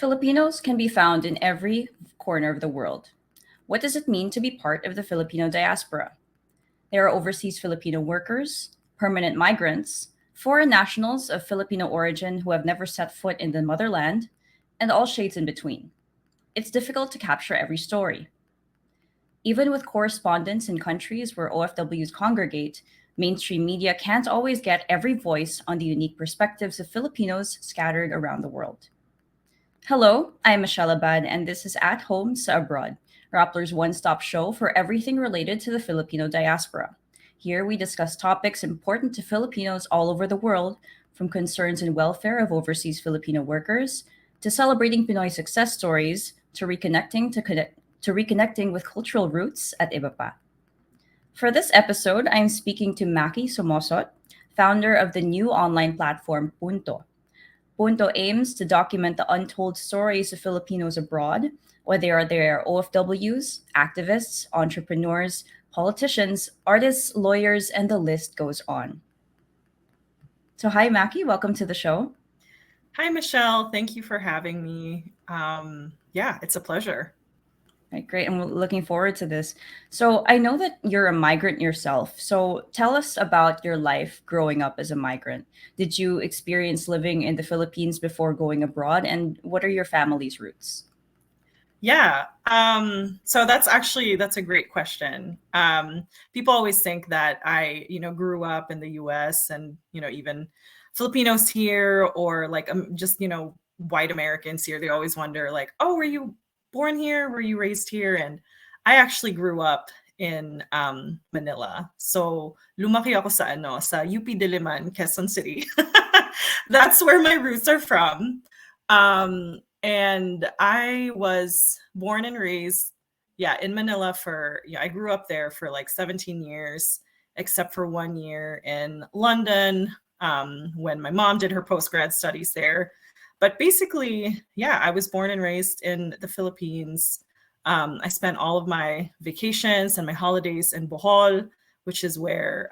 Filipinos can be found in every corner of the world. What does it mean to be part of the Filipino diaspora? There are overseas Filipino workers, permanent migrants, foreign nationals of Filipino origin who have never set foot in the motherland, and all shades in between. It's difficult to capture every story. Even with correspondents in countries where OFWs congregate, mainstream media can't always get every voice on the unique perspectives of Filipinos scattered around the world. Hello, I'm Michelle Abad, and this is At Home sa Abroad, Rappler's one stop show for everything related to the Filipino diaspora. Here we discuss topics important to Filipinos all over the world, from concerns and welfare of overseas Filipino workers to celebrating Pinoy success stories to reconnecting with cultural roots at iba pa. For this episode, I'm speaking to Maki Somosot, founder of the new online platform PUNTO. PUNTO aims to document the untold stories of Filipinos abroad, whether they are OFWs, activists, entrepreneurs, politicians, artists, lawyers, and the list goes on. So, hi, Maki. Welcome to the show. Hi, Michelle. Thank you for having me. Yeah, it's a pleasure. Right, great. And we're looking forward to this. So, I know that you're a migrant yourself. So, tell us about your life growing up as a migrant. Did you experience living in the Philippines before going abroad? And what are your family's roots? Yeah. So that's a great question. People always think that I, grew up in the US and, even Filipinos here or like just, white Americans here. They always wonder like, oh, were you born here? Were you raised here? And I actually grew up in Manila. So lumaki ako sa UP Diliman, Quezon City. That's where my roots are from. And I was born and raised, in Manila I grew up there for like 17 years, except for 1 year in London when my mom did her post-grad studies there. But basically, I was born and raised in the Philippines. I spent all of my vacations and my holidays in Bohol, which is where,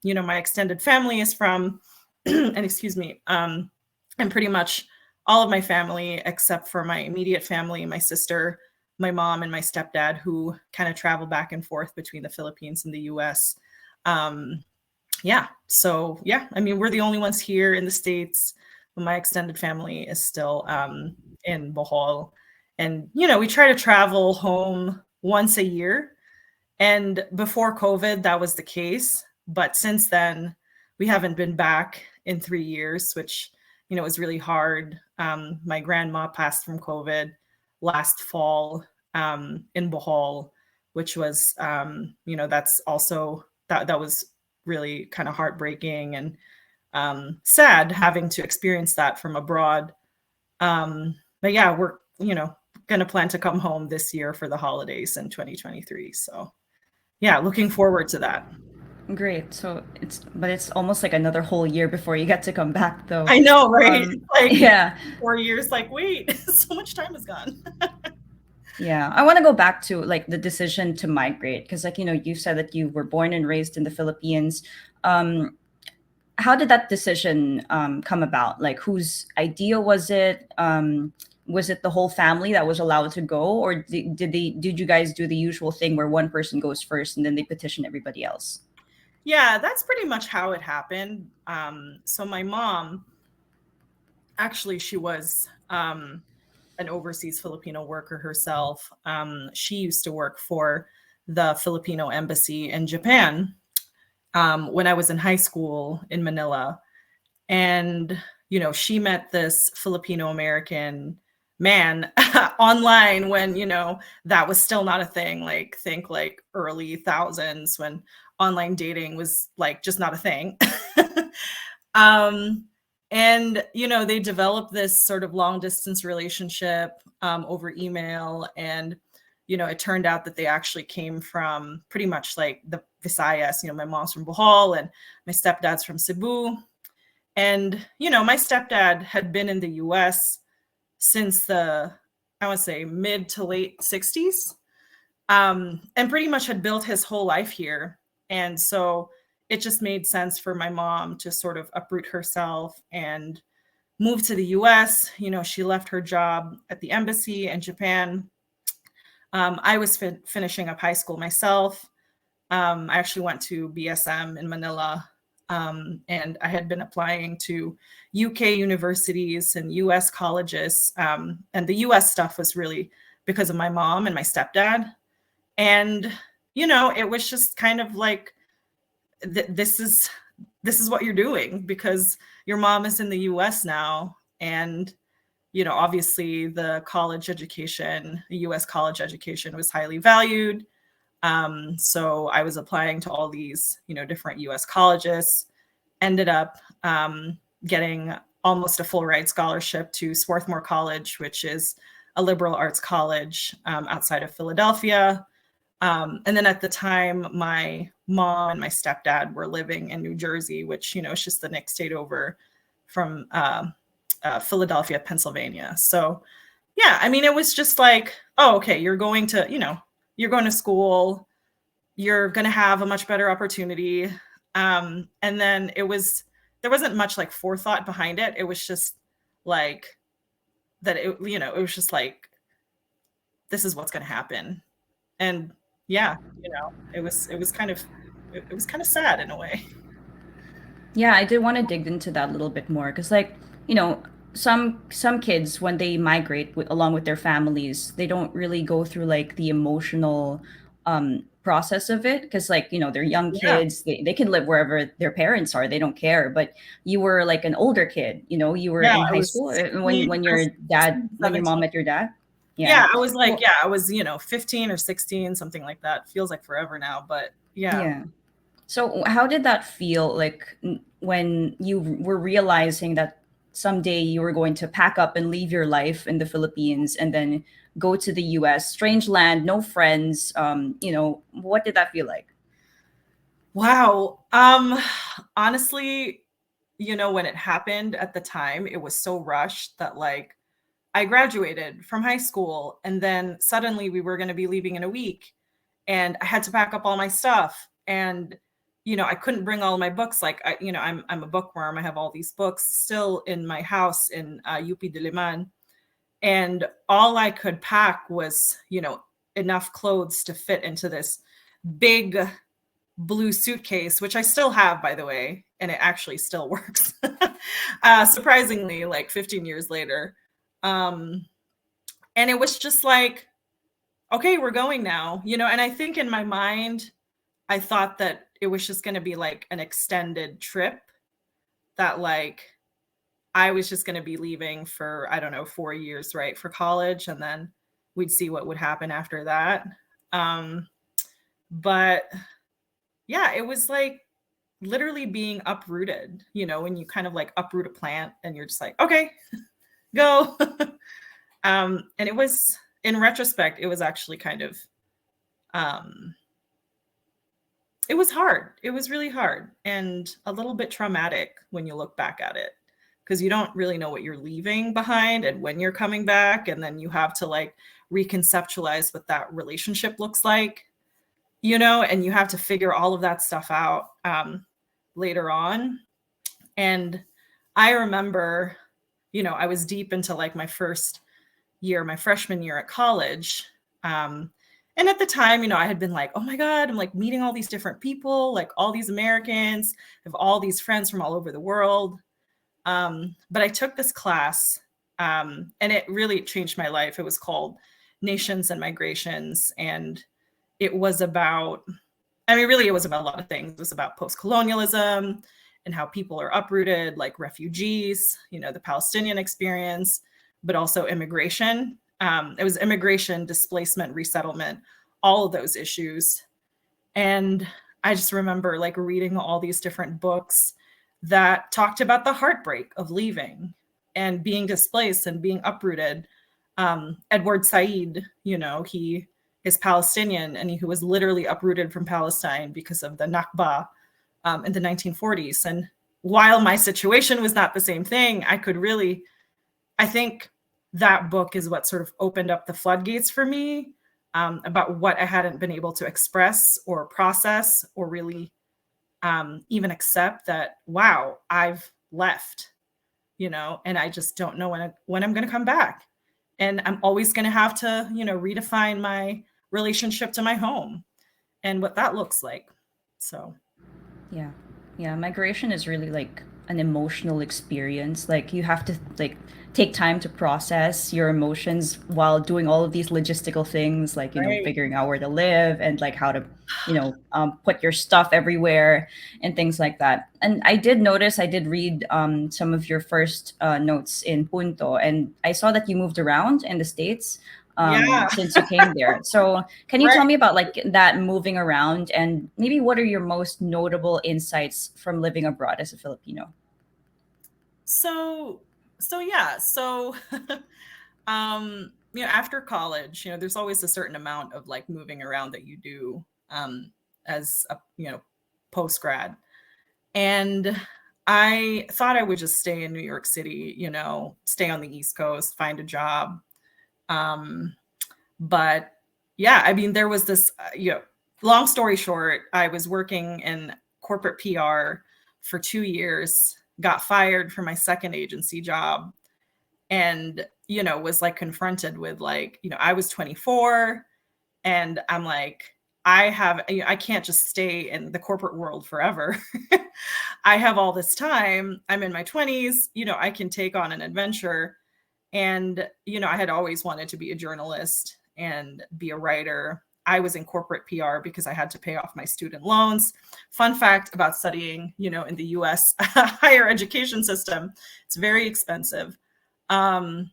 my extended family is from. And excuse me, and pretty much all of my family, except for my immediate family, my sister, my mom, and my stepdad, who kind of travel back and forth between the Philippines and the US. We're the only ones here in the States. My extended family is still in Bohol. And, we try to travel home once a year. And before COVID, that was the case. But since then, we haven't been back in 3 years, which was really hard. My grandma passed from COVID last fall in Bohol, which was, that's also, that was really kind of heartbreaking and sad having to experience that from abroad. But yeah, we're, going to plan to come home this year for the holidays in 2023. So yeah, looking forward to that. Great. So it's almost like another whole year before you get to come back, though. I know, right? 4 years, like, wait, so much time has gone. Yeah. I want to go back to like the decision to migrate because you said that you were born and raised in the Philippines. How did that decision come about? Like whose idea was it? Was it the whole family that was allowed to go, or did you guys do the usual thing where one person goes first and then they petition everybody else? Yeah, that's pretty much how it happened. So my mom, actually, she was an overseas Filipino worker herself. She used to work for the Filipino embassy in Japan when I was in high school in Manila. And, she met this Filipino American man online when, that was still not a thing. Like think like early thousands when online dating was like just not a thing. And, they developed this sort of long distance relationship over email. And, it turned out that they actually came from pretty much like the Visayas. My mom's from Bohol and my stepdad's from Cebu. And, my stepdad had been in the US since the, I would say, mid to late 60s, and pretty much had built his whole life here. And so it just made sense for my mom to sort of uproot herself and moved to the US. She left her job at the embassy in Japan. I was finishing up high school myself. I actually went to BSM in Manila, and I had been applying to UK universities and US colleges. And the US stuff was really because of my mom and my stepdad. And, it was just kind of like, this is what you're doing because your mom is in the US now. And, obviously the US college education was highly valued. So I was applying to all these, different US colleges, ended up getting almost a full ride scholarship to Swarthmore College, which is a liberal arts college outside of Philadelphia. And then at the time, my mom and my stepdad were living in New Jersey, which, is just the next state over from Philadelphia, Pennsylvania. So, yeah, I mean, it was just like, oh, okay, you're going to school, you're going to have a much better opportunity. And then there wasn't much like forethought behind it. It was just like that, it was just like, this is what's going to happen. And yeah, it was kind of sad in a way. Yeah, I did want to dig into that a little bit more because, like, some kids when they migrate along with their families, they don't really go through like the emotional process of it because, like, they're young Yeah. kids. They can live wherever their parents are. They don't care. But you were like an older kid. You were Yeah, in I high was school 16, when your dad, 16, when your 17. mom met your dad. Yeah. Yeah, I was like, Well, yeah, I was, 15 or 16, something like that. Feels like forever now, but yeah. yeah. So, how did that feel like when you were realizing that someday you were going to pack up and leave your life in the Philippines and then go to the US, strange land, no friends? What did that feel like? Wow. Honestly, when it happened at the time, it was so rushed that like I graduated from high school and then suddenly we were going to be leaving in a week and I had to pack up all my stuff and I couldn't bring all of my books like I'm a bookworm. I have all these books still in my house in UP Diliman and all I could pack was enough clothes to fit into this big blue suitcase, which I still have, by the way, and it actually still works. Surprisingly, like 15 years later. Um, and it was just like, okay, we're going now, and I think in my mind, I thought that it was just going to be like an extended trip that like I was just going to be leaving for, I don't know, 4 years, right, for college. And then we'd see what would happen after that. But yeah, it was like literally being uprooted, when you kind of like uproot a plant and you're just like, okay, go. And it was, in retrospect, it was actually kind of, it was hard. It was really hard and a little bit traumatic when you look back at it because you don't really know what you're leaving behind and when you're coming back. And then you have to like reconceptualize what that relationship looks like, and you have to figure all of that stuff out later on. And I remember, I was deep into like my freshman year at college. And at the time, I had been like, oh my God, I'm like meeting all these different people, like all these Americans, I have all these friends from all over the world. But I took this class and it really changed my life. It was called Nations and Migrations. And it was about, really, it was about a lot of things. It was about post-colonialism and how people are uprooted, like refugees, the Palestinian experience, but also immigration. It was immigration, displacement, resettlement, all of those issues. And I just remember like reading all these different books that talked about the heartbreak of leaving and being displaced and being uprooted. Edward Said, he is Palestinian and he was literally uprooted from Palestine because of the Nakba in the 1940s. And while my situation was not the same thing, I think that book is what sort of opened up the floodgates for me about what I hadn't been able to express or process or really even accept that, wow, I've left. and I just don't know when I'm going to come back. And I'm always going to have to, redefine my relationship to my home and what that looks like. So, Yeah. Yeah, migration is really like an emotional experience. Like you have to like take time to process your emotions while doing all of these logistical things, like, right. figuring out where to live and like how to, put your stuff everywhere and things like that. And I did notice, I did read some of your first notes in Punto, and I saw that you moved around in the States Yeah. since you came there. So can you tell Right. me about like that moving around, and maybe what are your most notable insights from living abroad as a Filipino? So, yeah. So, after college, there's always a certain amount of like moving around that you do as a, post grad. And I thought I would just stay in New York City, stay on the East Coast, find a job. Um, but yeah, I mean, there was this, long story short, I was working in corporate PR for 2 years, got fired from my second agency job, and, was like confronted with like, I was 24 and I'm like, I can't just stay in the corporate world forever. I have all this time. I'm in my 20s, I can take on an adventure. And, I had always wanted to be a journalist and be a writer. I was in corporate PR because I had to pay off my student loans. Fun fact about studying, in the US higher education system, it's very expensive. Um,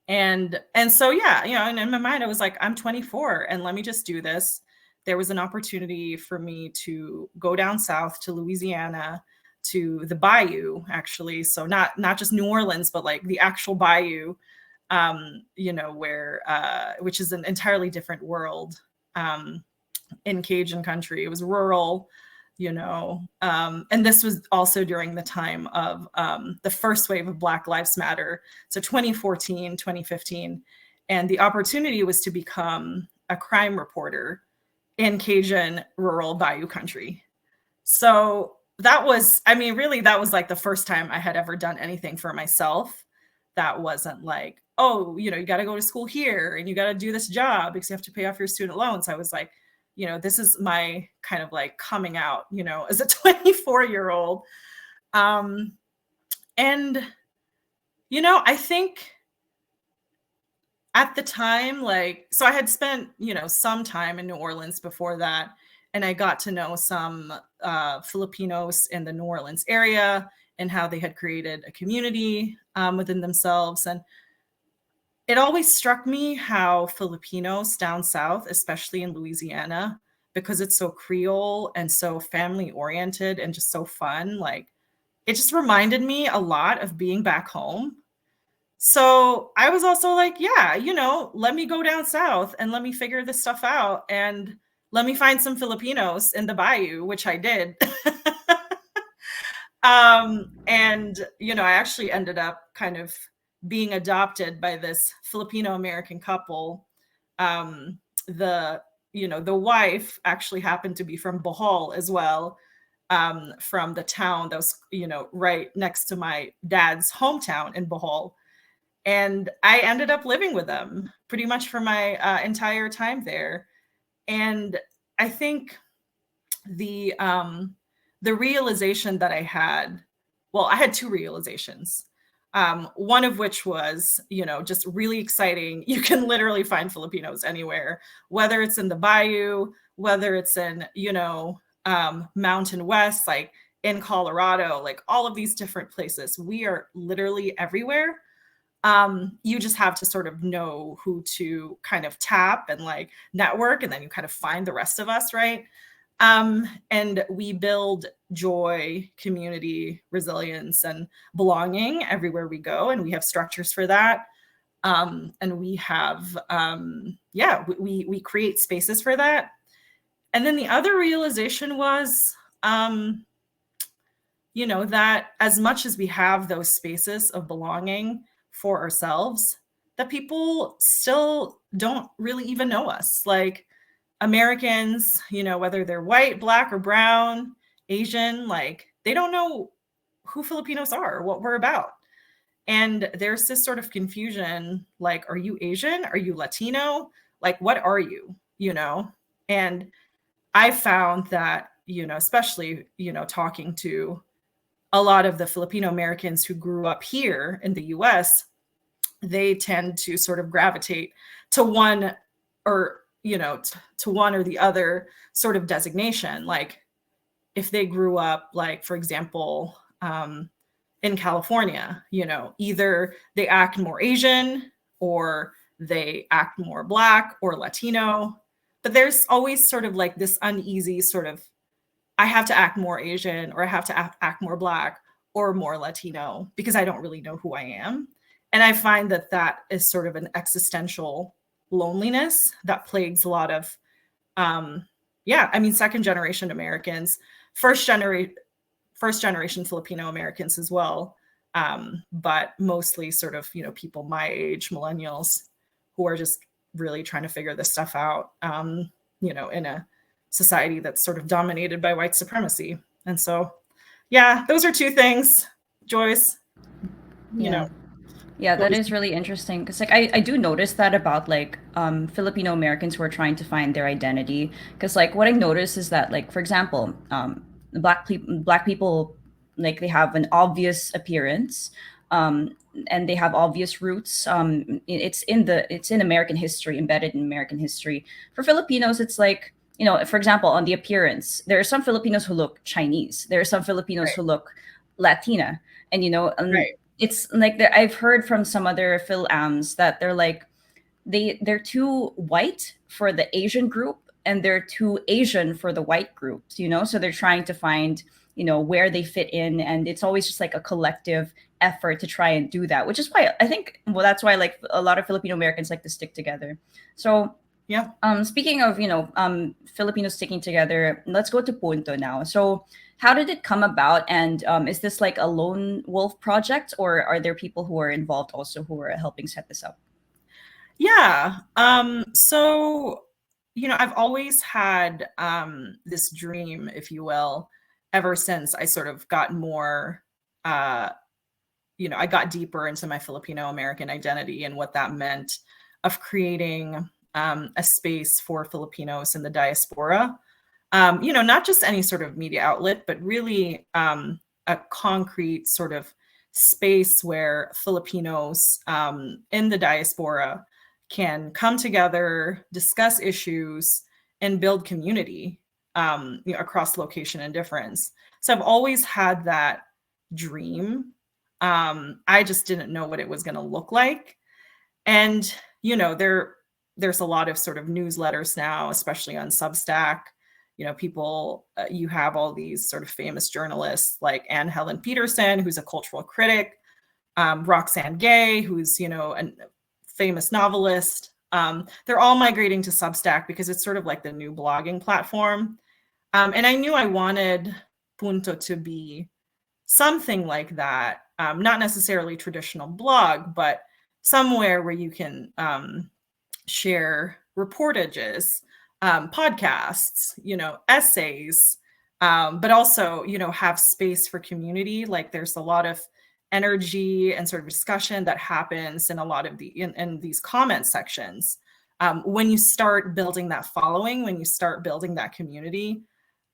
and so, yeah, and in my mind, I was like, I'm 24 and let me just do this. There was an opportunity for me to go down south to Louisiana, to the bayou, actually. So not just New Orleans, but like the actual bayou, where which is an entirely different world in Cajun country. It was rural, and this was also during the time of the first wave of Black Lives Matter. So 2014, 2015. And the opportunity was to become a crime reporter in Cajun rural bayou country. So that was, I mean, really, that was like the first time I had ever done anything for myself that wasn't like, oh, you got to go to school here and you got to do this job because you have to pay off your student loans. I was like, this is my kind of like coming out, as a 24-year-old. And, I think at the time, like, so I had spent, some time in New Orleans before that. And I got to know some Filipinos in the New Orleans area and how they had created a community within themselves. And it always struck me how Filipinos down south, especially in Louisiana, because it's so Creole and so family oriented and just so fun, like it just reminded me a lot of being back home. So I was also like, yeah, let me go down south and let me figure this stuff out and let me find some Filipinos in the bayou, which I did. And, I actually ended up kind of being adopted by this Filipino American couple. The wife actually happened to be from Bohol as well, from the town that was, right next to my dad's hometown in Bohol. And I ended up living with them pretty much for my entire time there. And I think the realization that I had, well, I had two realizations. One of which was, just really exciting. You can literally find Filipinos anywhere, whether it's in the bayou, whether it's in, Mountain West, like in Colorado, like all of these different places. We are literally everywhere. You just have to sort of know who to kind of tap and like network, and then you kind of find the rest of us, right? And we build joy, community, resilience, and belonging everywhere we go. And we have structures for that. And we have, we create spaces for that. And then the other realization was, that as much as we have those spaces of belonging for ourselves, that people still don't really even know us. Like, Americans, whether they're white, black, or brown, Asian, like they don't know who Filipinos are, or what we're about. And there's this sort of confusion, like, are you Asian? Are you Latino? Like, what are you, And I found that, especially, talking to a lot of the Filipino Americans who grew up here in the US, they tend to sort of gravitate to one or, to one or the other sort of designation. Like if they grew up, like, for example, in California, either they act more Asian or they act more Black or Latino. But there's always sort of like this uneasy sort of, I have to act more Asian or I have to act more Black or more Latino because I don't really know who I am. And I find that that is sort of an existential loneliness that plagues a lot of, second generation Americans, first generation Filipino Americans as well. But mostly sort of, people my age, millennials, who are just really trying to figure this stuff out, in a society that's sort of dominated by white supremacy. And so, yeah, those are two things, Joyce, Yeah, that is really interesting because like I do notice that about like Filipino Americans who are trying to find their identity because like what I notice is that like for example black people like they have an obvious appearance and they have obvious roots it's in American history, embedded in American history. For Filipinos it's like for example on the appearance there are some Filipinos who look Chinese, there are some Filipinos who look Latina, and it's like I've heard from some other Phil-ams that they're like they're too white for the Asian group and they're too Asian for the white groups, so they're trying to find where they fit in, and it's always just like a collective effort to try and do that, which is why I think that's why like a lot of Filipino Americans like to stick together. So yeah. Speaking of Filipinos sticking together, let's go to Punto now. So how did it come about, and is this like a lone wolf project, or are there people who are involved also who are helping set this up? Yeah. So I've always had this dream, if you will, ever since I sort of got more I got deeper into my Filipino American identity and what that meant of creating a space for Filipinos in the diaspora. Not just any sort of media outlet, but really a concrete sort of space where Filipinos in the diaspora can come together, discuss issues, and build community across location and difference. So I've always had that dream. I just didn't know what it was going to look like. And, there's a lot of sort of newsletters now, especially on Substack. People, you have all these sort of famous journalists like Anne Helen Peterson, who's a cultural critic, Roxane Gay, who's, a famous novelist. They're all migrating to Substack because it's sort of like the new blogging platform. And I knew I wanted Punto to be something like that, not necessarily traditional blog, but somewhere where you can share reportages, podcasts, essays, but also, have space for community. Like there's a lot of energy and sort of discussion that happens in a lot of in these comment sections. When you start building that following, when you start building that community.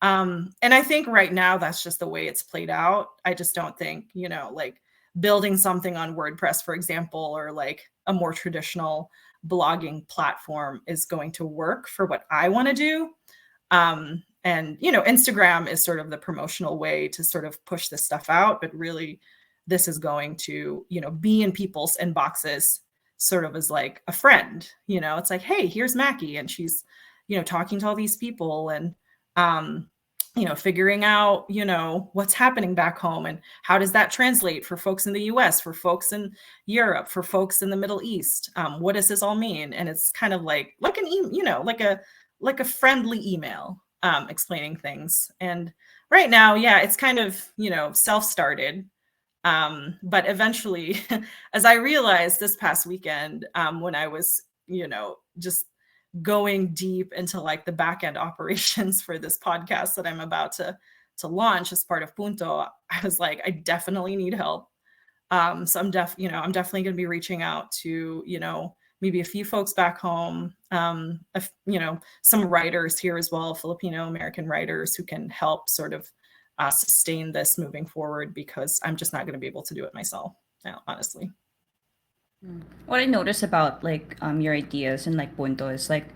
And I think right now that's just the way it's played out. I just don't think, like building something on WordPress, for example, or like a more traditional blogging platform is going to work for what I want to do. And, Instagram is sort of the promotional way to sort of push this stuff out, but really this is going to, be in people's inboxes sort of as like a friend, it's like, hey, here's Mackie, and she's, talking to all these people and, figuring out, what's happening back home and how does that translate for folks in the US, for folks in Europe, for folks in the Middle East. What does this all mean? And it's kind of like an like a friendly email explaining things. And right now, yeah, it's kind of, self-started. But eventually, as I realized this past weekend, when I was, just going deep into like the back end operations for this podcast that I'm about to launch as part of Punto, I was like, I definitely need help. So I'm definitely going to be reaching out to, maybe a few folks back home, some writers here as well, Filipino American writers who can help sort of sustain this moving forward, because I'm just not going to be able to do it myself now, honestly. What I notice about like your ideas and like Punto is like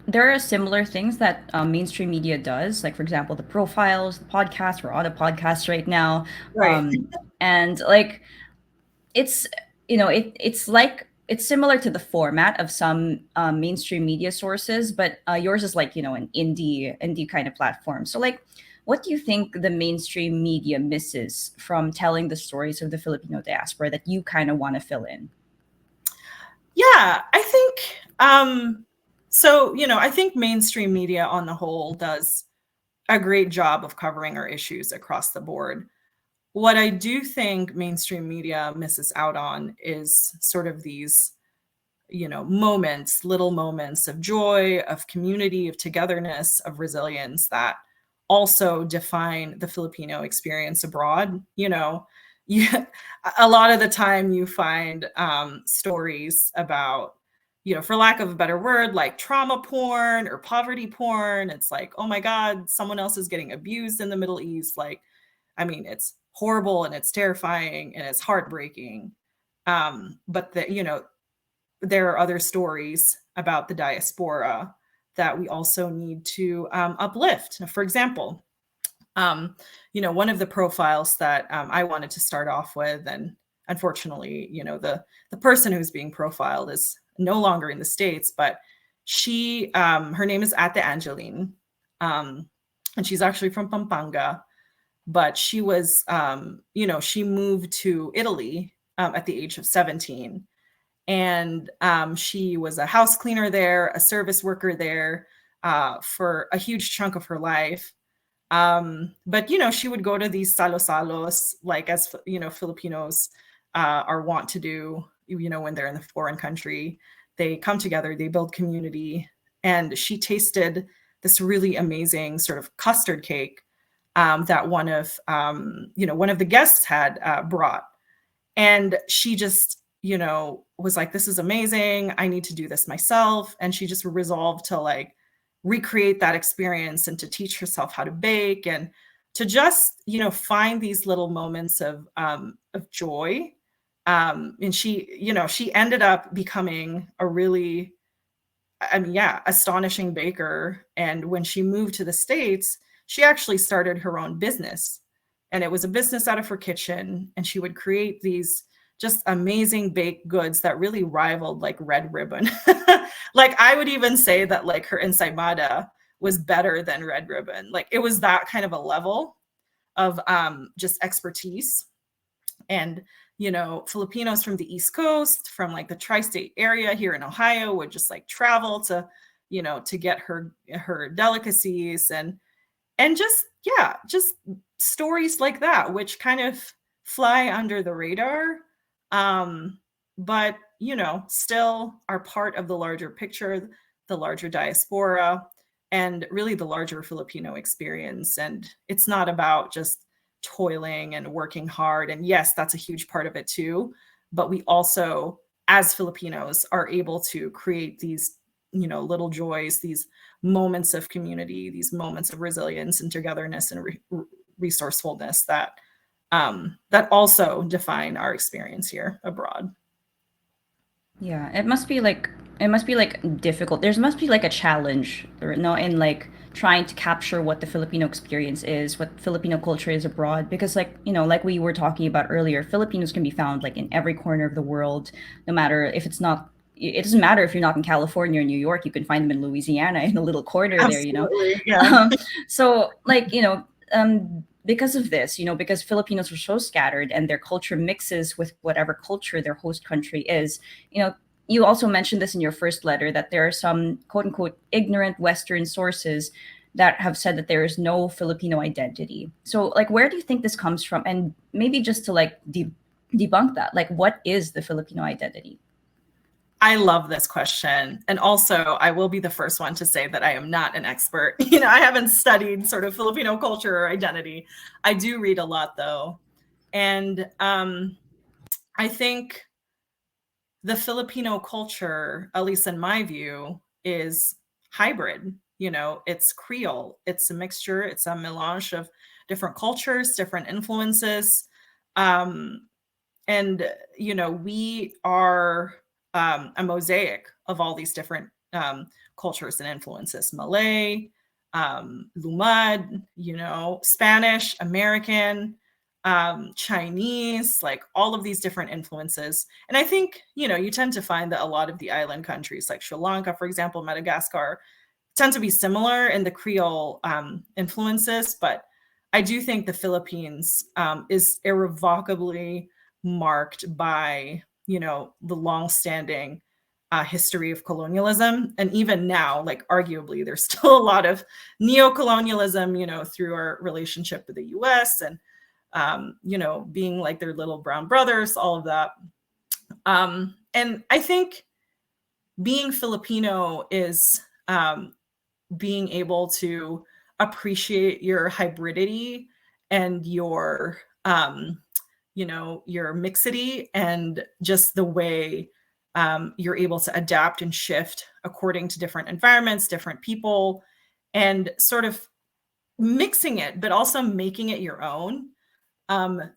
there are similar things that mainstream media does, like for example the profiles, the podcast. We're on a podcast right now, Right. and like it's it's like it's similar to the format of some mainstream media sources, but yours is like an indie kind of platform. So like, what do you think the mainstream media misses from telling the stories of the Filipino diaspora that you kind of want to fill in? Yeah, I think I think mainstream media on the whole does a great job of covering our issues across the board. What I do think mainstream media misses out on is sort of these, little moments of joy, of community, of togetherness, of resilience that also define the Filipino experience abroad. Yeah, a lot of the time you find stories about, for lack of a better word, like trauma porn or poverty porn. It's like, oh my God, someone else is getting abused in the Middle East. Like, I mean, it's horrible and it's terrifying and it's heartbreaking. But there are other stories about the diaspora that we also need to uplift. For example, one of the profiles that I wanted to start off with, and unfortunately, the person who's being profiled is no longer in the States, but her name is Ate Angeline, and she's actually from Pampanga, but she was, she moved to Italy at the age of 17. And she was a house cleaner there, a service worker there for a huge chunk of her life. But she would go to these salo-salos, like as Filipinos are wont to do, when they're in the foreign country. They come together, they build community, and she tasted this really amazing sort of custard cake that one of the guests had brought, and she just was like, this is amazing, I need to do this myself. And she just resolved to like recreate that experience and to teach herself how to bake and to just find these little moments of joy. And she ended up becoming a really, astonishing baker. And when she moved to the States, she actually started her own business, and it was a business out of her kitchen, and she would create these just amazing baked goods that really rivaled like Red Ribbon. Like I would even say that like her ensaimada was better than Red Ribbon. Like it was that kind of a level of just expertise. And Filipinos from the East Coast, from like the tri-state area here in Ohio, would just like travel to to get her delicacies and just stories like that, which kind of fly under the radar, but still are part of the larger picture, the larger diaspora, and really the larger Filipino experience. And it's not about just toiling and working hard. And yes, that's a huge part of it too. But we also, as Filipinos, are able to create these little joys, these moments of community, these moments of resilience and togetherness and resourcefulness that also define our experience here abroad. Yeah, it must be like difficult. There must be like a challenge, no, in like trying to capture what the Filipino experience is, what Filipino culture is abroad. Because like like we were talking about earlier, Filipinos can be found like in every corner of the world, no matter if it's not. It doesn't matter if you're not in California or New York. You can find them in Louisiana in a little corner there. Absolutely, yeah. So like because of this, because Filipinos are so scattered and their culture mixes with whatever culture their host country is, you also mentioned this in your first letter that there are some quote unquote ignorant Western sources that have said that there is no Filipino identity. So, like, where do you think this comes from? And maybe just to like debunk that, like, what is the Filipino identity? I love this question. And also, I will be the first one to say that I am not an expert. I haven't studied sort of Filipino culture or identity. I do read a lot, though. And I think the Filipino culture, at least in my view, is hybrid. You know, it's Creole. It's a mixture. It's a melange of different cultures, different influences. Um, and, you know, we are a mosaic of all these different cultures and influences. Malay, Lumad, you know, Spanish, American, Chinese, like all of these different influences. And I think, you know, you tend to find that a lot of the island countries like Sri Lanka, for example, Madagascar, tend to be similar in the Creole influences. But I do think the Philippines is irrevocably marked by, you know, the longstanding history of colonialism. And even now, like arguably, there's still a lot of neo-colonialism, you know, through our relationship with the US and, you know, being like their little brown brothers, all of that. And I think being Filipino is being able to appreciate your hybridity and your you know, your mixity and just the way you're able to adapt and shift according to different environments, different people, and sort of mixing it, but also making it your own.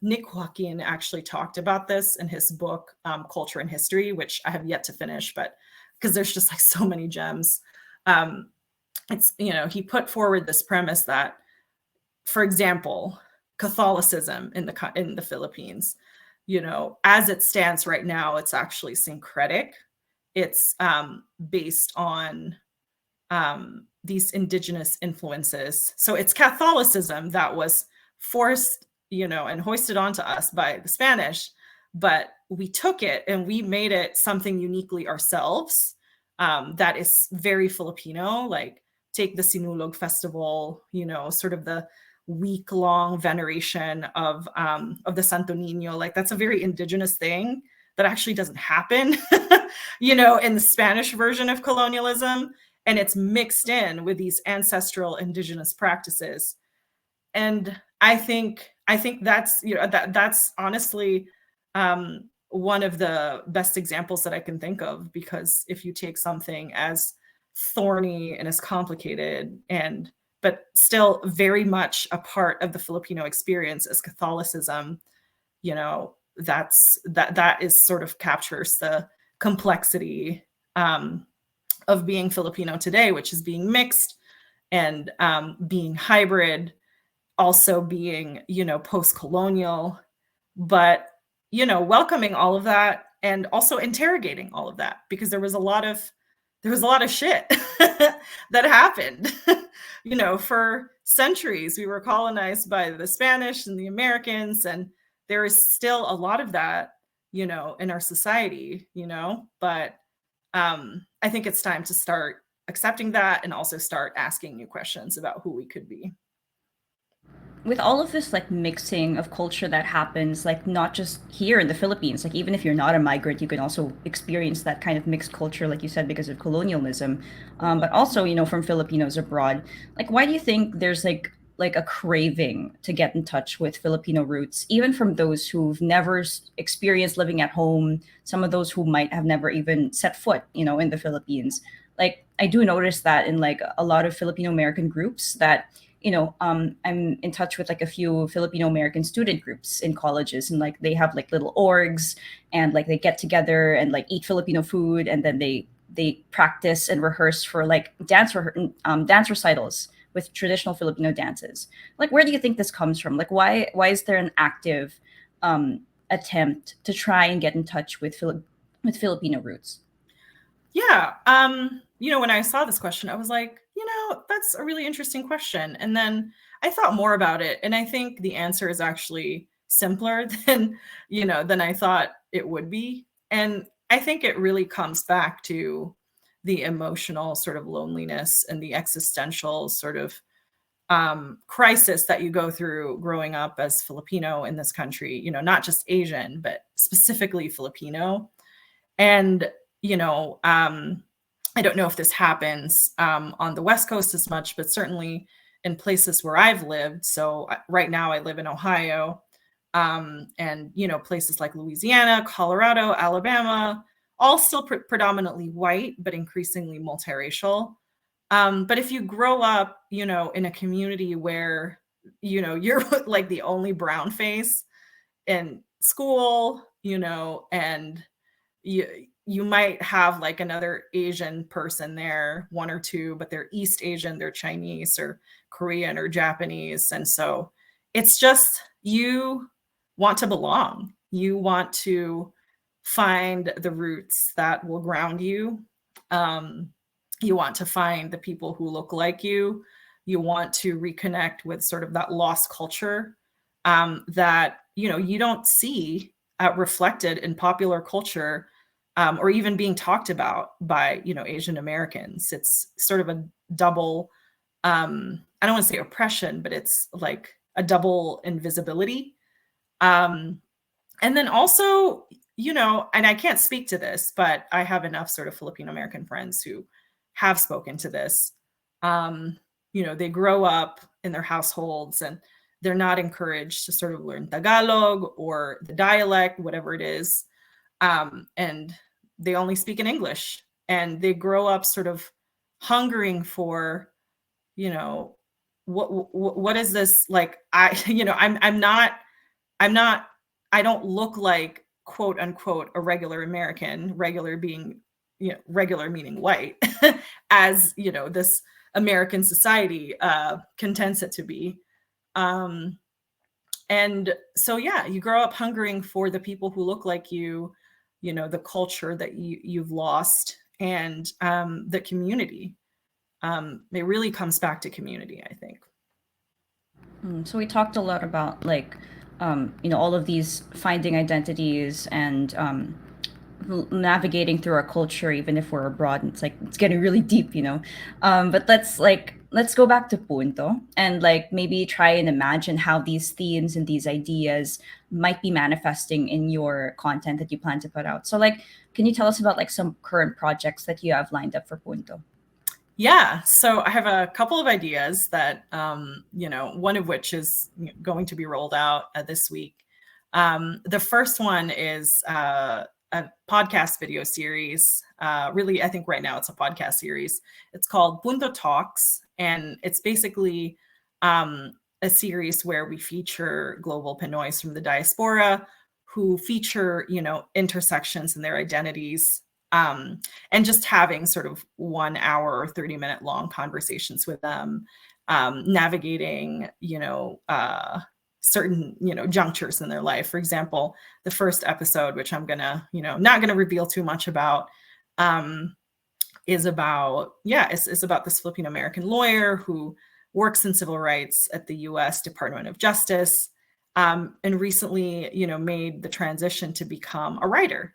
Nick Joaquin actually talked about this in his book, Culture and History, which I have yet to finish, but because there's just like so many gems. It's, you know, he put forward this premise that, for example, Catholicism in the Philippines, you know, as it stands right now, it's actually syncretic. It's based on these indigenous influences. So it's Catholicism that was forced, you know, and hoisted onto us by the Spanish, but we took it and we made it something uniquely ourselves that is very Filipino. Like take the Sinulog Festival, you know, sort of the week-long veneration of the Santo Niño. Like that's a very indigenous thing that actually doesn't happen, you know, in the Spanish version of colonialism. And it's mixed in with these ancestral indigenous practices. And I think that's, you know, that's honestly one of the best examples that I can think of, because if you take something as thorny and as complicated and but still very much a part of the Filipino experience as Catholicism, you know, that is sort of captures the complexity of being Filipino today, which is being mixed and being hybrid, also being, you know, post-colonial, but, you know, welcoming all of that and also interrogating all of that, because there was a lot of shit that happened. You know, for centuries, we were colonized by the Spanish and the Americans, and there is still a lot of that, you know, in our society, you know, but I think it's time to start accepting that and also start asking new questions about who we could be. With all of this like mixing of culture that happens, like not just here in the Philippines, like even if you're not a migrant, you can also experience that kind of mixed culture, like you said, because of colonialism. But also, you know, from Filipinos abroad. Like, why do you think there's like a craving to get in touch with Filipino roots, even from those who've never experienced living at home, some of those who might have never even set foot, you know, in the Philippines? Like, I do notice that in like a lot of Filipino American groups that, you know, I'm in touch with like a few Filipino American student groups in colleges, and like they have like little orgs, and like they get together and like eat Filipino food, and then they practice and rehearse for like dance recitals with traditional Filipino dances. Like, where do you think this comes from? Like, why is there an active attempt to try and get in touch with Filipino roots? Yeah. You know, when I saw this question, I was like, you know, that's a really interesting question. And then I thought more about it. And I think the answer is actually simpler than, you know, than I thought it would be. And I think it really comes back to the emotional sort of loneliness and the existential sort of crisis that you go through growing up as Filipino in this country, you know, not just Asian, but specifically Filipino. And you know, I don't know if this happens on the West Coast as much, but certainly in places where I've lived. So right now I live in Ohio. And, places like Louisiana, Colorado, Alabama, all still predominantly white, but increasingly multiracial. But if you grow up, in a community where, you're like the only brown face in school, and you might have like another Asian person there, one or two, but they're East Asian, they're Chinese or Korean or Japanese. And so it's just, you want to belong. You want to find the roots that will ground you. You want to find the people who look like you. You want to reconnect with sort of that lost culture that, you don't see reflected in popular culture or even being talked about by, Asian Americans. It's sort of a double, I don't want to say oppression, but it's like a double invisibility. And then also, and I can't speak to this, but I have enough sort of Filipino American friends who have spoken to this. They grow up in their households and they're not encouraged to sort of learn Tagalog or the dialect, whatever it is. And they only speak in English, and they grow up sort of hungering for, what is this? Like, I don't look like, quote unquote, a regular American, regular being, regular meaning white, as, this American society contends it to be. And so, yeah, you grow up hungering for the people who look like you, the culture that you've lost, and the community. It really comes back to community, I think. So we talked a lot about like, all of these finding identities and navigating through our culture, even if we're abroad. It's like it's getting really deep. But let's go back to Punto and like maybe try and imagine how these themes and these ideas might be manifesting in your content that you plan to put out. So like, can you tell us about like some current projects that you have lined up for Punto? Yeah, so I have a couple of ideas that, one of which is going to be rolled out this week. The first one is a podcast video series. Really, I think right now it's a podcast series. It's called Punto Talks, and it's basically a series where we feature global Pinoys from the diaspora who feature, intersections in their identities, and just having sort of 1 hour or 30-minute long conversations with them, navigating, certain, junctures in their life. For example, the first episode, which I'm gonna, not gonna reveal too much about, is about this Filipino American lawyer who works in civil rights at the U.S. Department of Justice, and recently, made the transition to become a writer.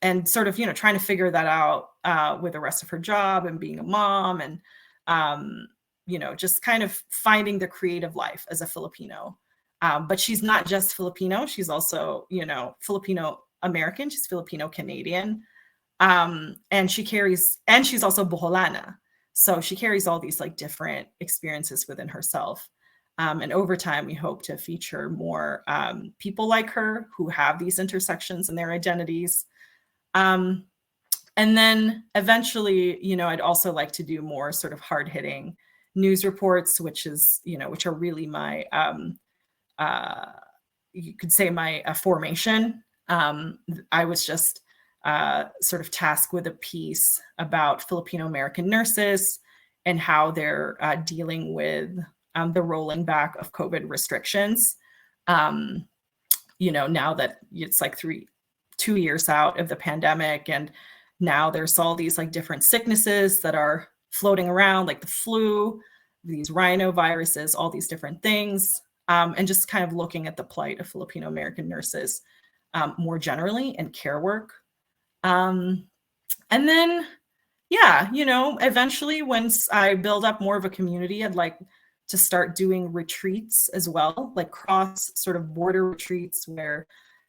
And sort of, trying to figure that out with the rest of her job and being a mom and, just kind of finding the creative life as a Filipino. But she's not just Filipino. She's also, Filipino American. She's Filipino Canadian. And she's also Boholana. So she carries all these like different experiences within herself. And over time, we hope to feature more people like her who have these intersections in their identities. And then eventually, I'd also like to do more sort of hard-hitting news reports, which are really my, you could say my formation. I was just sort of tasked with a piece about Filipino American nurses and how they're dealing with the rolling back of COVID restrictions. Now that it's like 2 years out of the pandemic, and now there's all these like different sicknesses that are floating around, like the flu, these rhinoviruses, all these different things, and just kind of looking at the plight of Filipino American nurses more generally and care work. And then, eventually once I build up more of a community, I'd like to start doing retreats as well, like cross sort of border retreats where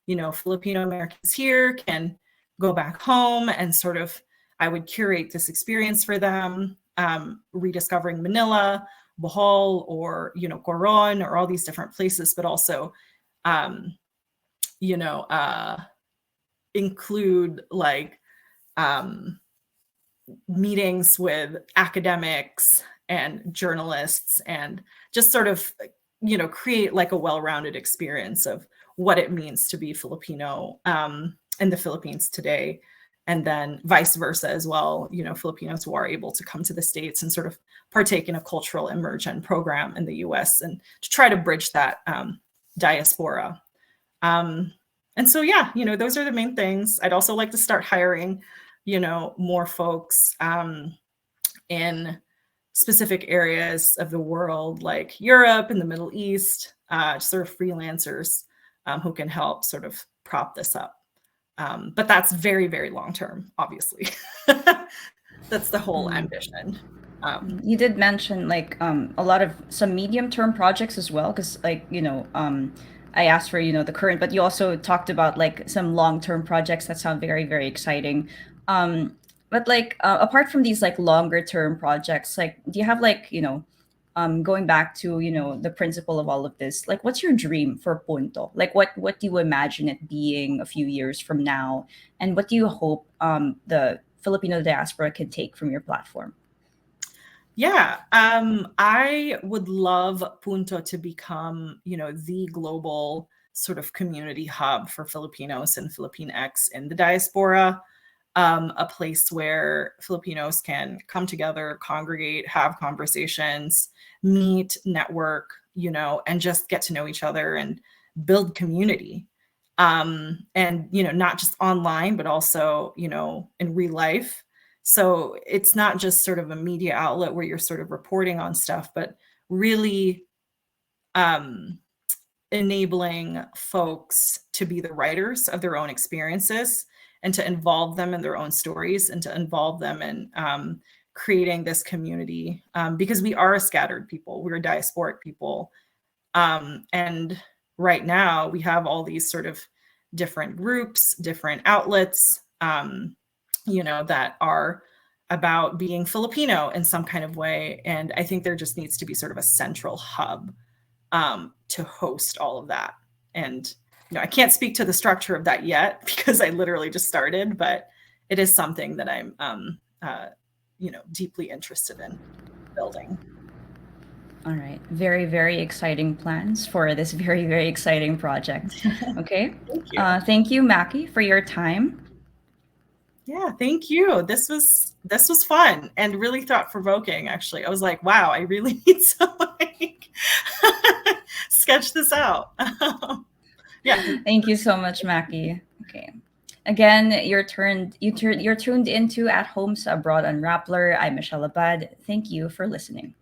Filipino Americans here can go back home and sort of, I would curate this experience for them, rediscovering Manila, Bohol, or, Coron, or all these different places, but also you know, include like meetings with academics and journalists, and just sort of, you know, create like a well-rounded experience of what it means to be Filipino in the Philippines today. And then vice versa as well, you know, Filipinos who are able to come to the States and sort of partake in a cultural immersion program in the US, and to try to bridge that diaspora. And so, yeah, you know, those are the main things. I'd also like to start hiring, you know, more folks in specific areas of the world, like Europe and the Middle East, sort of freelancers who can help sort of prop this up. But that's very, very long term, obviously. That's the whole ambition. You did mention like a lot of some medium term projects as well, because like I asked for the current, but you also talked about like some long term projects that sound very very exciting. But like apart from these like longer term projects, like do you have like going back to the principle of all of this, like what's your dream for Punto? Like what do you imagine it being a few years from now, and what do you hope the Filipino diaspora can take from your platform? Yeah, I would love Punto to become, you know, the global sort of community hub for Filipinos and Filipinx in the diaspora, a place where Filipinos can come together, congregate, have conversations, meet, network, you know, and just get to know each other and build community. And, you know, not just online, but also, you know, in real life. So it's not just sort of a media outlet where you're sort of reporting on stuff, but really enabling folks to be the writers of their own experiences, and to involve them in their own stories, and to involve them in creating this community, because we are a scattered people, we're a diasporic people. And right now we have all these sort of different groups, different outlets, you know, that are about being Filipino in some kind of way. And I think there just needs to be sort of a central hub to host all of that. And, you know, I can't speak to the structure of that yet because I literally just started, but it is something that I'm, you know, deeply interested in building. All right. Very, very exciting plans for this very, very exciting project. Okay. Thank you. Thank you, Maki, for your time. Yeah, thank you. This was fun and really thought provoking. Actually, I was like, wow, I really need to like sketch this out. Yeah. Thank you so much, Maki. Okay. Again, you're tuned into At Homes Abroad on Rappler. I'm Michelle Abad. Thank you for listening.